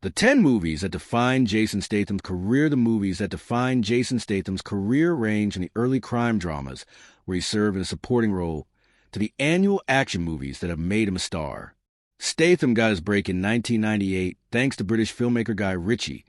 The 10 movies that define Jason Statham's career. The movies that define Jason Statham's career range from the early crime dramas, where he served in a supporting role, to the annual action movies that have made him a star. Statham got his break in 1998 thanks to British filmmaker Guy Ritchie,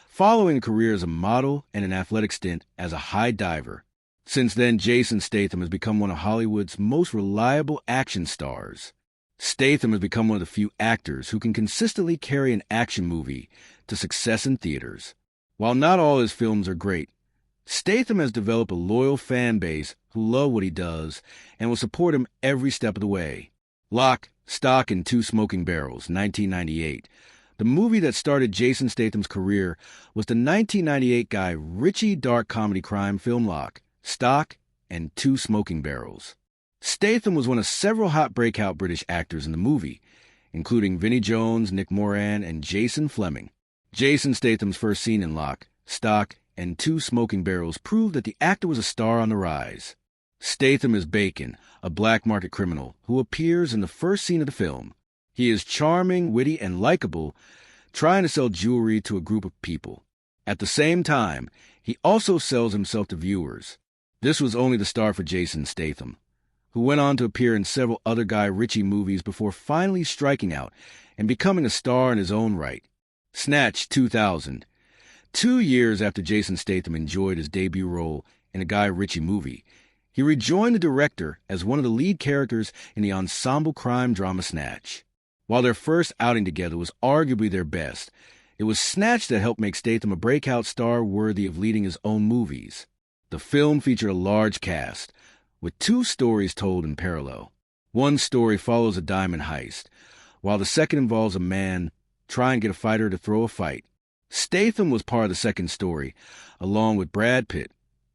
following a career as a model and an athletic stint as a high diver. Since then, Jason Statham has become one of Hollywood's most reliable action stars. Statham has become one of the few actors who can consistently carry an action movie to success in theaters. While not all his films are great, Statham has developed a loyal fan base who love what he does and will support him every step of the way. Lock, Stock, and Two Smoking Barrels, 1998. The movie that started Jason Statham's career was the 1998 Guy Ritchie dark comedy crime film Lock, Stock, and Two Smoking Barrels. Statham was one of several hot breakout British actors in the movie, including Vinnie Jones, Nick Moran, and Jason Fleming. Jason Statham's first scene in Lock, Stock, and Two Smoking Barrels proved that the actor was a star on the rise. Statham is Bacon, a black market criminal who appears in the first scene of the film. He is charming, witty, and likable, trying to sell jewelry to a group of people. At the same time, he also sells himself to viewers. This was only the start for Jason Statham, who went on to appear in several other Guy Ritchie movies before finally striking out and becoming a star in his own right. Snatch, 2000. 2 years after Jason Statham enjoyed his debut role in a Guy Ritchie movie, he rejoined the director as one of the lead characters in the ensemble crime drama Snatch. While their first outing together was arguably their best, it was Snatch that helped make Statham a breakout star worthy of leading his own movies. The film featured a large cast, with 2 stories told in parallel. One story follows a diamond heist, while the second involves a man trying to get a fighter to throw a fight. Statham was part of the second story, along with Brad Pitt,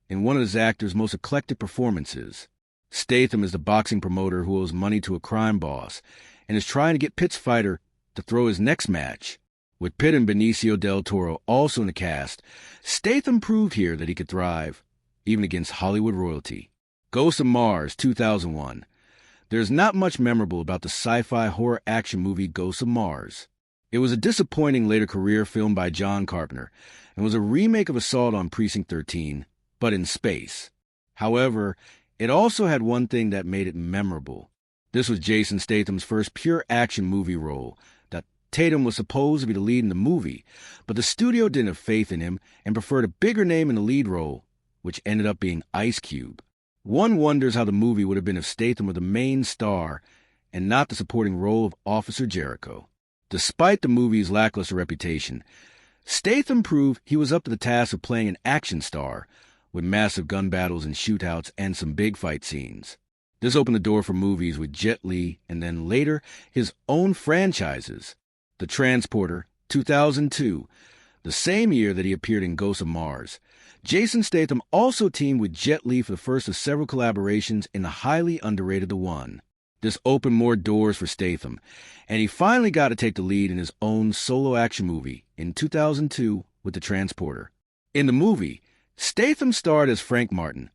in one of his actor's most eclectic performances. Statham is the boxing promoter who owes money to a crime boss and is trying to get Pitt's fighter to throw his next match. With Pitt and Benicio del Toro also in the cast, Statham proved here that he could thrive, even against Hollywood royalty. Ghosts of Mars, 2001. There's not much memorable about the sci-fi horror action movie Ghosts of Mars. It was a disappointing later career film by John Carpenter and was a remake of Assault on Precinct 13, but in space. However, it also had one thing that made it memorable. This was Jason Statham's first pure action movie role. That Tatum was supposed to be the lead in the movie, but the studio didn't have faith in him and preferred a bigger name in the lead role, which ended up being Ice Cube. One wonders how the movie would have been if Statham were the main star and not the supporting role of Officer Jericho. Despite the movie's lackluster reputation, Statham proved he was up to the task of playing an action star, with massive gun battles and shootouts and some big fight scenes. This opened the door for movies with Jet Li and then later his own franchises. The Transporter, 2002, the same year that he appeared in Ghosts of Mars. Jason Statham also teamed with Jet Li for the first of several collaborations in the highly underrated The One. This opened more doors for Statham, and he finally got to take the lead in his own solo action movie in 2002 with The Transporter. In the movie, Statham starred as Frank Martin,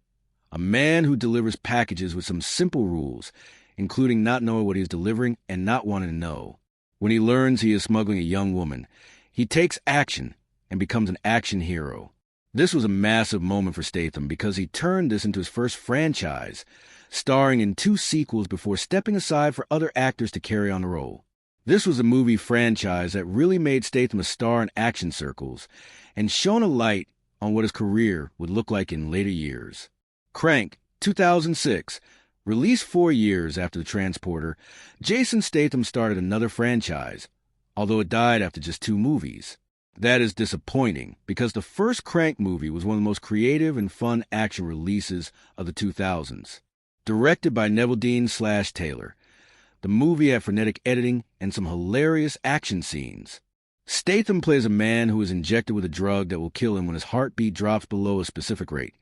a man who delivers packages with some simple rules, including not knowing what he is delivering and not wanting to know. When he learns he is smuggling a young woman, he takes action and becomes an action hero. This was a massive moment for Statham because he turned this into his first franchise, starring in 2 sequels before stepping aside for other actors to carry on the role. This was a movie franchise that really made Statham a star in action circles and shone a light on what his career would look like in later years. Crank, 2006. Released 4 years after The Transporter, Jason Statham started another franchise, although it died after just 2 movies. That is disappointing, because the first Crank movie was one of the most creative and fun action releases of the 2000s. Directed by Neville Dean/Taylor, the movie had frenetic editing and some hilarious action scenes. Statham plays a man who is injected with a drug that will kill him when his heartbeat drops below a specific rate.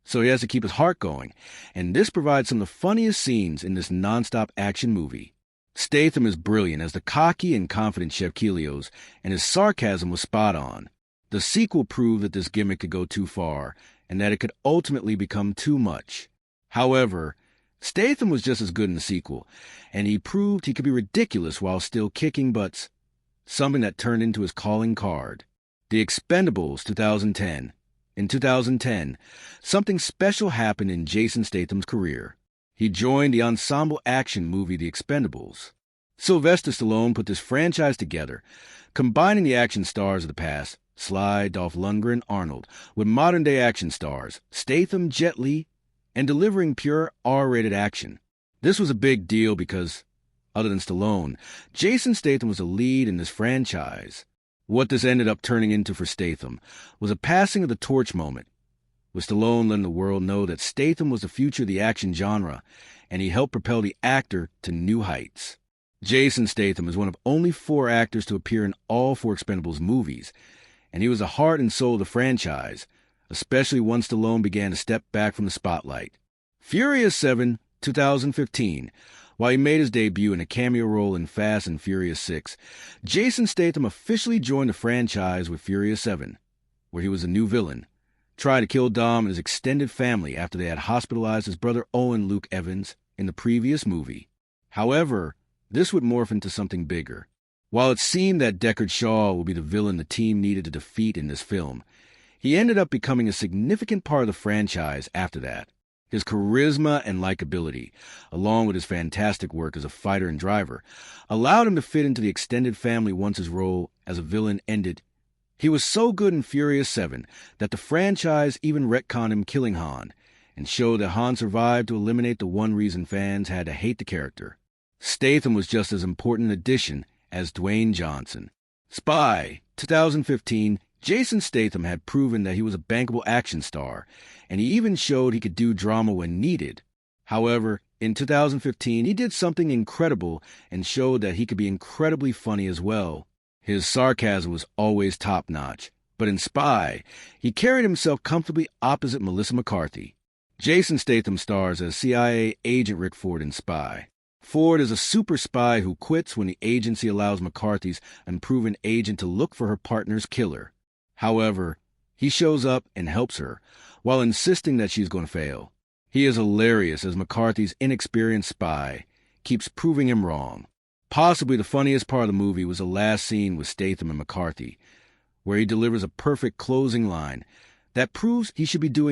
So he has to keep his heart going, and this provides some of the funniest scenes in this non-stop action movie. Statham is brilliant as the cocky and confident Chef Kelios, and his sarcasm was spot on. The sequel proved that this gimmick could go too far, and that it could ultimately become too much. However, Statham was just as good in the sequel, and he proved he could be ridiculous while still kicking butts. something that turned into his calling card. The Expendables 2010. In 2010, something special happened in Jason Statham's career. He joined the ensemble action movie The Expendables. Sylvester Stallone put this franchise together, combining the action stars of the past, Sly, Dolph Lundgren, Arnold, with modern-day action stars, Statham, Jet Li, and delivering pure R-rated action. This was a big deal because, other than Stallone, Jason Statham was the lead in this franchise. What this ended up turning into for Statham was a passing of the torch moment, with Stallone letting the world know that Statham was the future of the action genre, and he helped propel the actor to new heights. Jason Statham is one of only 4 actors to appear in all 4 Expendables movies, and he was the heart and soul of the franchise, especially once Stallone began to step back from the spotlight. Furious 7, 2015. While he made his debut in a cameo role in Fast and Furious 6, Jason Statham officially joined the franchise with Furious 7, where he was a new villain, tried to kill Dom and his extended family after they had hospitalized his brother Owen Luke Evans in the previous movie. However, this would morph into something bigger. While it seemed that Deckard Shaw would be the villain the team needed to defeat in this film, he ended up becoming a significant part of the franchise after that. His charisma and likability, along with his fantastic work as a fighter and driver, allowed him to fit into the extended family once his role as a villain ended. He was so good in Furious 7 that the franchise even retconned him killing Han, and showed that Han survived to eliminate the one reason fans had to hate the character. Statham was just as important an addition as Dwayne Johnson. Spy, 2015, Jason Statham had proven that he was a bankable action star, and he even showed he could do drama when needed. However, in 2015, he did something incredible and showed that he could be incredibly funny as well. His sarcasm was always top-notch, but in Spy, he carried himself comfortably opposite Melissa McCarthy. Jason Statham stars as CIA agent Rick Ford in Spy. Ford is a super spy who quits when the agency allows McCarthy's unproven agent to look for her partner's killer. However, he shows up and helps her, while insisting that she's going to fail. He is hilarious as McCarthy's inexperienced spy keeps proving him wrong. Possibly the funniest part of the movie was the last scene with Statham and McCarthy, where he delivers a perfect closing line that proves he should be doing